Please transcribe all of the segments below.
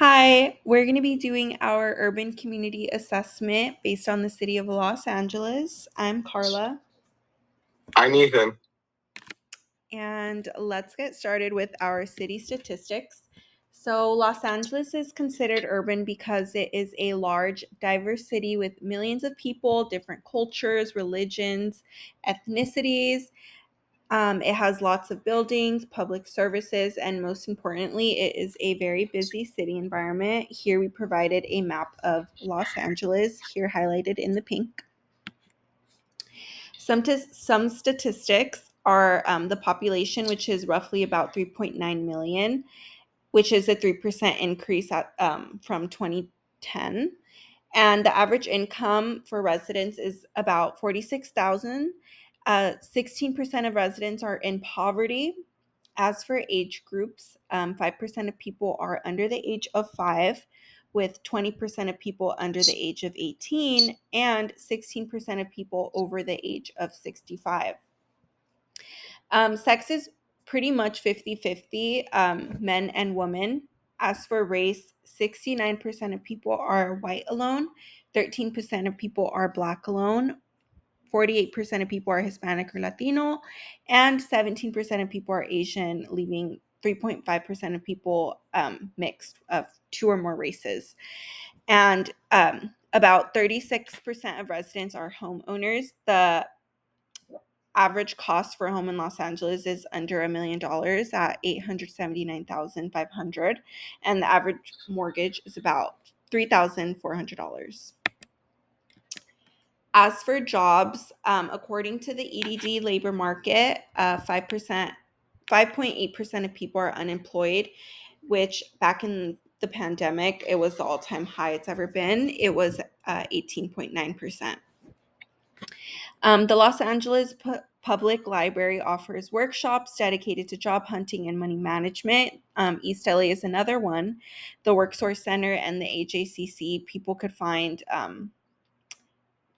Hi, we're going to be doing our urban community assessment based on the city of Los Angeles. I'm Karla, I'm Ethan. and let's get started with our city statistics. So, Los Angeles is considered urban because it is a large, diverse city with millions of people, different cultures, religions, ethnicities. It has lots of buildings, public services, and most importantly, it is a very busy city environment. Here we provided a map of Los Angeles, here highlighted in the pink. Some statistics are the population, which is roughly about 3.9 million, which is a 3% increase from 2010. And the average income for residents is about 46,000. 16% of residents are in poverty. As for age groups, 5% of people are under the age of 5, with 20% of people under the age of 18, and 16% of people over the age of 65. Sex is pretty much 50-50, men and women. As for race, 69% of people are white alone, 13% of people are black alone, 48% of people are Hispanic or Latino, and 17% of people are Asian, leaving 3.5% of people mixed of two or more races. And about 36% of residents are homeowners. The average cost for a home in Los Angeles is under $1 million at $879,500, and the average mortgage is about $3,400. As for jobs, according to the EDD labor market, 5.8% of people are unemployed, which back in the pandemic, it was the all-time high it's ever been. It was 18.9%. The Los Angeles Public Library offers workshops dedicated to job hunting and money management. East LA is another one. The WorkSource Center and the AJCC, people could find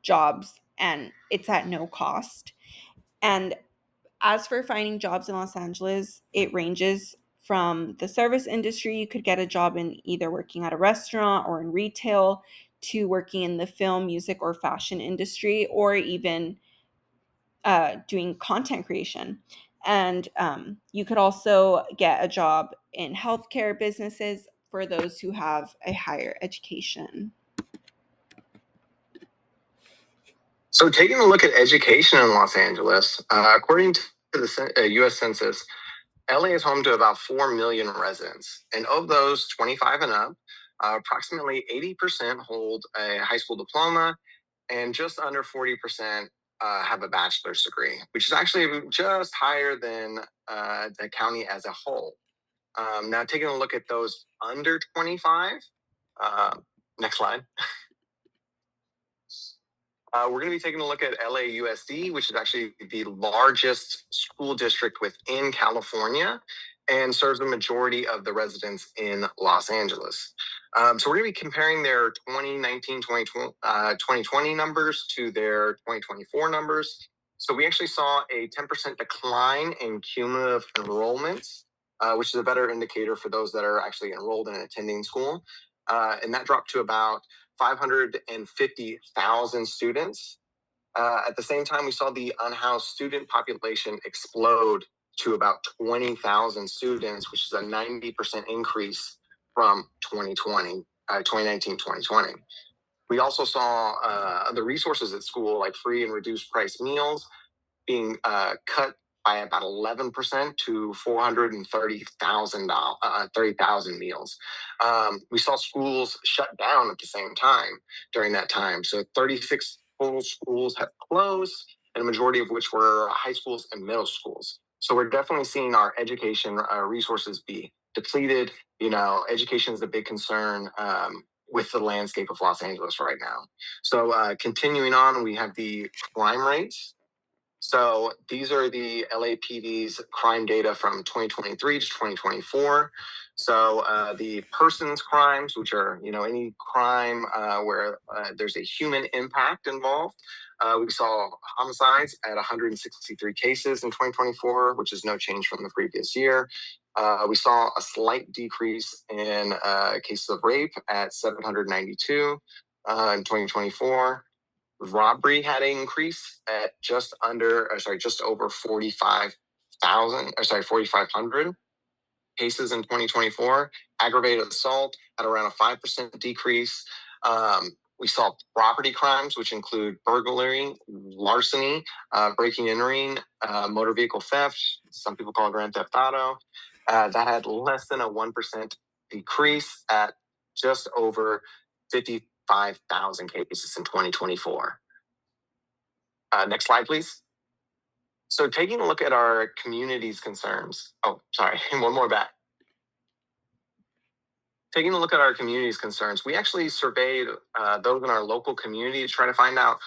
jobs and it's at no cost. And as for finding jobs in Los Angeles, it ranges from the service industry. You could get a job in either working at a restaurant or in retail, to working in the film, music, or fashion industry, or even doing content creation. And you could also get a job in healthcare businesses for those who have a higher education. So, taking a look at education in Los Angeles, according to the U.S. Census, LA is home to about 4 million residents. And of those 25 and up, approximately 80% hold a high school diploma, and just under 40% have a bachelor's degree, which is actually just higher than the county as a whole. Now, taking a look at those under 25, uh, next slide. We're going to be taking a look at LAUSD, which is actually the largest school district within California and serves the majority of the residents in Los Angeles. So we're going to be comparing their 2019-2020 numbers to their 2024 numbers. So we actually saw a 10% decline in cumulative enrollments, which is a better indicator for those that are actually enrolled and attending school. And that dropped to about 550,000 students. At the same time, we saw the unhoused student population explode to about 20,000 students, which is a 90% increase from 2019, 2020. We also saw the resources at school, like free and reduced price meals, being cut by about 11% to 430,000 meals. We saw schools shut down at the same time during that time. So 36 total schools have closed, and a majority of which were high schools and middle schools. So we're definitely seeing our education resources be depleted. Education is a big concern with the landscape of Los Angeles right now. So continuing on, we have the crime rates. So these are the LAPD's crime data from 2023 to 2024. So the persons crimes, which are any crime where there's a human impact involved. We saw homicides at 163 cases in 2024, which is no change from the previous year. We saw a slight decrease in cases of rape at 792 in 2024. Robbery had an increase at just over 45,000, 4,500 cases in 2024. Aggravated assault at around a 5% decrease. We saw property crimes, which include burglary, larceny, breaking and entering, motor vehicle theft. Some people call it grand theft auto. That had less than a 1% decrease at just over 55,000 cases in 2024. Next slide, please. So taking a look at our community's concerns. Oh, sorry, one more back. Taking a look at our community's concerns, we actually surveyed those in our local community to try to find out,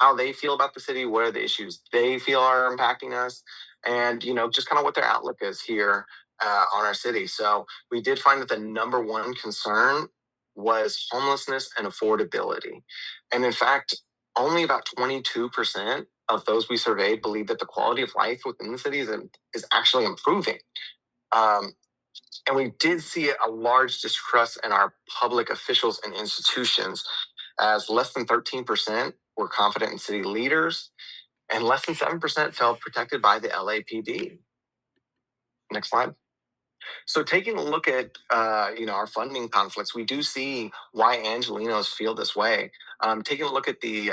how they feel about the city, what are the issues they feel are impacting us, and just kind of what their outlook is here on our city. So we did find that the number one concern was homelessness and affordability, and in fact, only about 22% of those we surveyed believe that the quality of life within the city is actually improving. Um, and we did see a large distrust in our public officials and institutions, as less than 13% were confident in city leaders, and less than 7% felt protected by the LAPD. Next slide. So taking a look at our funding conflicts, we do see why Angelinos feel this way. Taking a look at the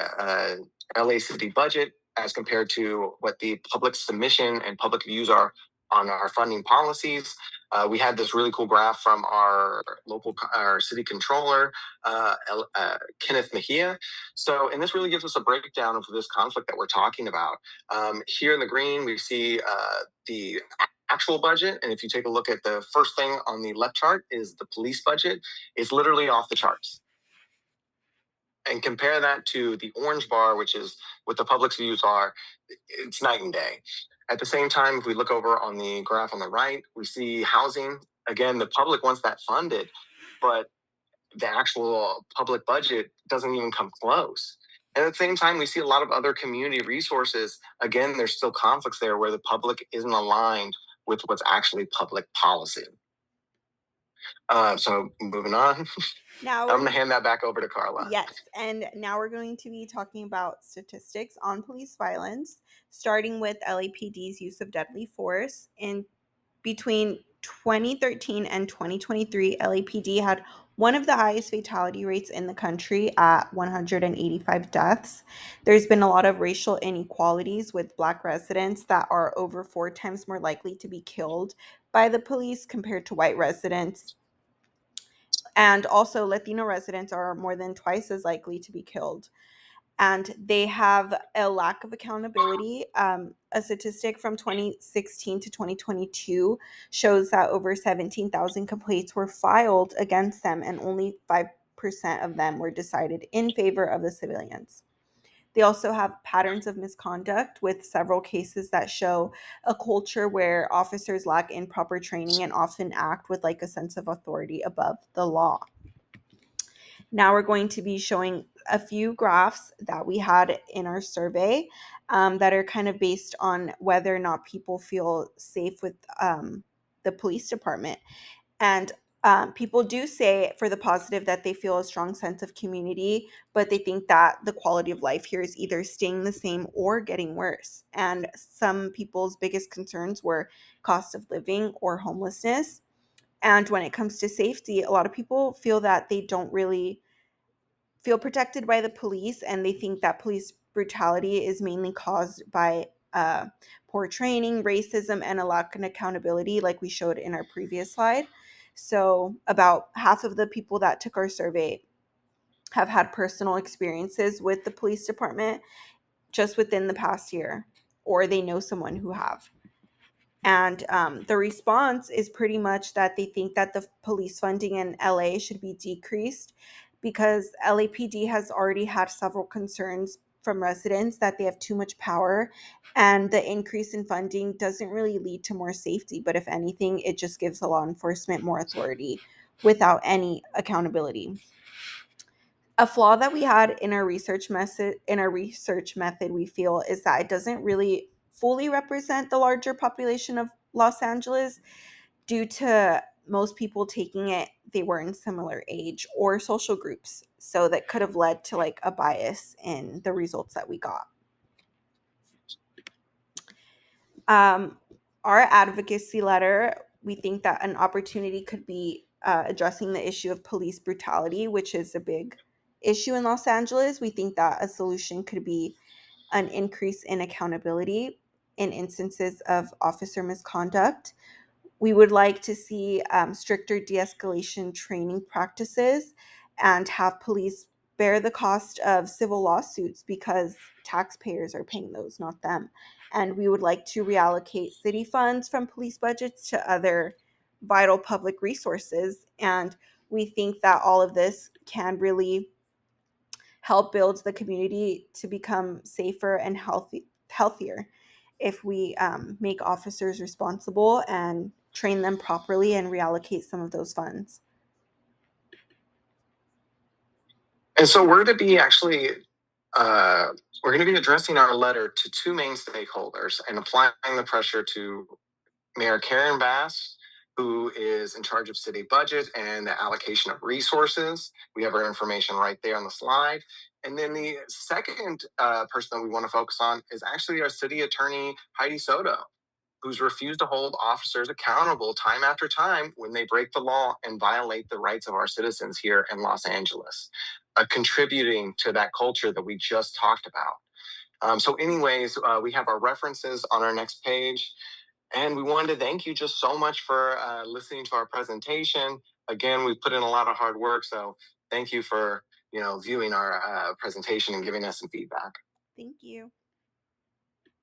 LA City budget as compared to what the public submission and public views are on our funding policies. We had this really cool graph from our city controller, Kenneth Mejia. So, and this really gives us a breakdown of this conflict that we're talking about. Here in the green, we see the actual budget. And if you take a look at the first thing on the left chart is the police budget, it's literally off the charts. And compare that to the orange bar, which is what the public's views are, it's night and day. At the same time, if we look over on the graph on the right, we see housing. Again, the public wants that funded, but the actual public budget doesn't even come close. And at the same time, we see a lot of other community resources. Again, there's still conflicts there where the public isn't aligned with what's actually public policy. So moving on, Now I'm going to hand that back over to Karla. Yes, and now we're going to be talking about statistics on police violence, starting with LAPD's use of deadly force. In between 2013 and 2023, LAPD had one of the highest fatality rates in the country at 185 deaths. There's been a lot of racial inequalities with Black residents that are over 4 times more likely to be killed by the police compared to white residents. And also, Latino residents are more than twice as likely to be killed. And they have a lack of accountability. A statistic from 2016 to 2022 shows that over 17,000 complaints were filed against them, and only 5% of them were decided in favor of the civilians. They also have patterns of misconduct, with several cases that show a culture where officers lack improper training and often act with like a sense of authority above the law. Now we're going to be showing a few graphs that we had in our survey that are kind of based on whether or not people feel safe with the police department. And people do say for the positive that they feel a strong sense of community, but they think that the quality of life here is either staying the same or getting worse. And some people's biggest concerns were cost of living or homelessness. And when it comes to safety, a lot of people feel that they don't really feel protected by the police, and they think that police brutality is mainly caused by poor training, racism, and a lack of accountability, like we showed in our previous slide. So about half of the people that took our survey have had personal experiences with the police department just within the past year, or they know someone who have. And the response is pretty much that they think that the police funding in LA should be decreased because LAPD has already had several concerns from residents that they have too much power, and the increase in funding doesn't really lead to more safety, but if anything, it just gives the law enforcement more authority without any accountability. A flaw that we had in our research method, we feel, is that it doesn't really fully represent the larger population of Los Angeles. due to most people taking it, they were in similar age or social groups. So that could have led to like a bias in the results that we got. Um, our advocacy letter, we think that an opportunity could be addressing the issue of police brutality, which is a big issue in Los Angeles. We think that a solution could be an increase in accountability in instances of officer misconduct. We would like to see stricter de escalation training practices and have police bear the cost of civil lawsuits because taxpayers are paying those, not them. And we would like to reallocate city funds from police budgets to other vital public resources. And we think that all of this can really help build the community to become safer and healthier if we make officers responsible and train them properly and reallocate some of those funds. And so uh, we're going to be addressing our letter to two main stakeholders and applying the pressure to Mayor Karen Bass, who is in charge of city budget and the allocation of resources. We have our information right there on the slide. And then the second person that we want to focus on is actually our city attorney, Heidi Soto, who's refused to hold officers accountable time after time when they break the law and violate the rights of our citizens here in Los Angeles, contributing to that culture that we just talked about. Anyways, we have our references on our next page. And we wanted to thank you just so much for listening to our presentation. Again, we put in a lot of hard work, so thank you for viewing our presentation and giving us some feedback. Thank you.